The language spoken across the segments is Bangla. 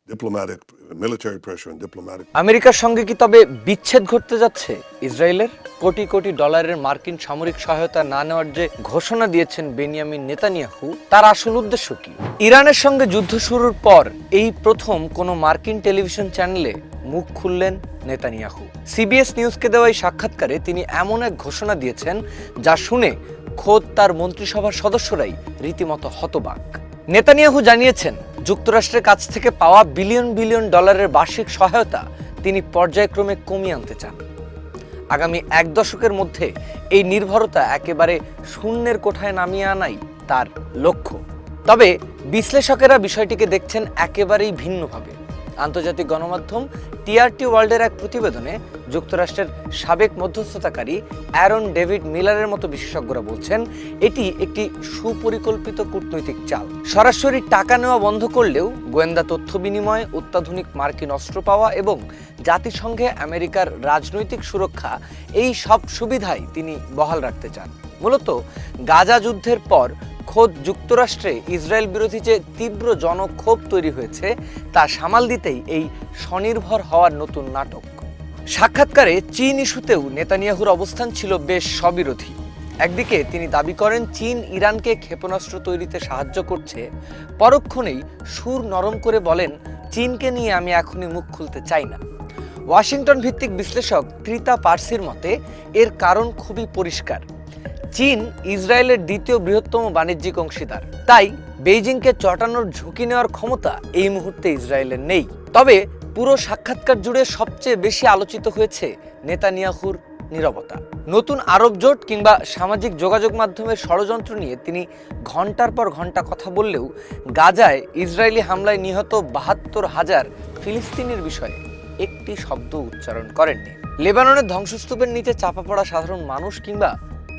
diplomatic, military pressure and diplomatic. আমেরিকার সঙ্গে কি তবে বিচ্ছেদ ঘটতে যাচ্ছে ইসরায়েলের? কোটি কোটি ডলারের মার্কিন সামরিক সহায়তা না নেওয়ার যে ঘোষণা দিয়েছেন বেনিয়ামিন নেতানিয়াহু, তার আসল উদ্দেশ্য কি? ইরানের সঙ্গে যুদ্ধ শুরুর পর এই প্রথম কোনো মার্কিন টেলিভিশন চ্যানেলে মুখ খুললেন নেতানিয়াহু। সিবিএস নিউজকে দেওয়া এই সাক্ষাৎকারে তিনি এমন এক ঘোষণা দিয়েছেন যা শুনে খোদ তার মন্ত্রিসভার সদস্যরাই রীতিমতো হতবাক। নেতানিয়াহু জানিয়েছেন, যুক্তরাষ্ট্রের কাছ থেকে পাওয়া বিলিয়ন বিলিয়ন ডলারের বার্ষিক সহায়তা তিনি পর্যায়ক্রমে কমিয়ে আনতে চান। আগামী এক দশকের মধ্যে এই নির্ভরতা একেবারে শূন্যের কোঠায় নামিয়ে আনাই তার লক্ষ্য। তবে বিশ্লেষকেরা বিষয়টিকে দেখছেন একেবারেই ভিন্নভাবে। আন্তর্জাতিক গণমাধ্যম টিআরটি ওয়ার্ল্ডের এক প্রতিবেদনে যুক্তরাষ্ট্রের সাবেক মধ্যস্থতাকারী অ্যারন ডেভিড মিলারের মতো বিশেষজ্ঞরা বলছেন, এটি একটি সুপরিকল্পিত কূটনৈতিক চাল। সরাসরি টাকা নেওয়া বন্ধ করলেও গোয়েন্দা তথ্য বিনিময়, অত্যাধুনিক মার্কিন অস্ত্র পাওয়া এবং জাতিসংঘে আমেরিকার রাজনৈতিক সুরক্ষা, এই সব সুবিধাই তিনি বহাল রাখতে চান। মূলত গাজা যুদ্ধের পর খোদ যুক্তরাষ্ট্রে ইসরায়েল বিরোধী যে তীব্র জনক্ষোভ তৈরি হয়েছে তা সামাল দিতেই এই স্বনির্ভর হওয়ার নতুন নাটক। সাক্ষাৎকারে চীন ইস্যুতেও নেতানিয়াহুর অবস্থান ছিল বেশ স্ববিরোধী। একদিকে তিনি দাবি করেন চীন ইরানকে ক্ষেপণাস্ত্র তৈরিতে সাহায্য করছে, পরক্ষণেই সুর নরম করে বলেন চীনকে নিয়ে আমি এখনই মুখ খুলতে চাই না। ওয়াশিংটন ভিত্তিক বিশ্লেষক ত্রিতা পার্সির মতে এর কারণ খুবই পরিষ্কার। চীন ইসরায়েলের দ্বিতীয় বৃহত্তম বাণিজ্যিক অংশীদার, তাই বেইজিংকে চটানোর ঝুঁকি নেওয়ার ক্ষমতা এই মুহূর্তে ইসরায়েলের নেই। তবে পুরো সাক্ষাৎকার জুড়ে সবচেয়ে বেশি আলোচিত হয়েছে নেতানিয়াহুর নীরবতা। নতুন আরব জোট কিংবা সামাজিক যোগাযোগ মাধ্যমের ষড়যন্ত্র নিয়ে তিনি ঘন্টার পর ঘন্টা কথা বললেও গাজায় ইসরায়েলি হামলায় নিহত ৭২,০০০ ফিলিস্তিনির বিষয়ে একটি শব্দ উচ্চারণ করেননি। লেবাননের ধ্বংসস্তূপের নিচে চাপা পড়া সাধারণ মানুষ কিংবা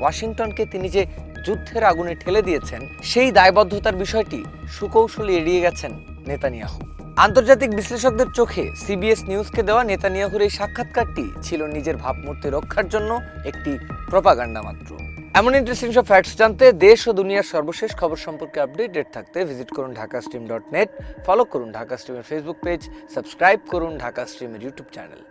ওয়াশিংটনকে তিনি যে যুদ্ধের আগুনে ঠেলে দিয়েছেন সেই দায়বদ্ধতার বিষয়টি সুকৌশলী এড়িয়ে গেছেন নেতানিয়াহু। আন্তর্জাতিক বিশ্লেষকদের চোখে সিবিএস নিউজকে দেওয়া নেতানিয়াহুর এই সাক্ষাৎকারটি ছিল নিজের ভাবমূর্তি রক্ষার জন্য একটি প্রপাগান্ডা মাত্র। এমন ইন্টারেস্টিং সব ফ্যাক্টস জানতে দেশ ও দুনিয়ার সর্বশেষ খবর সম্পর্কে আপডেটেড থাকতে ভিজিট করুন ঢাকাস্ট্রিম.net, ফলো করুন ঢাকা স্ট্রিমের ফেসবুক পেজ, সাবস্ক্রাইব করুন ঢাকা স্ট্রিমের ইউটিউব চ্যানেল।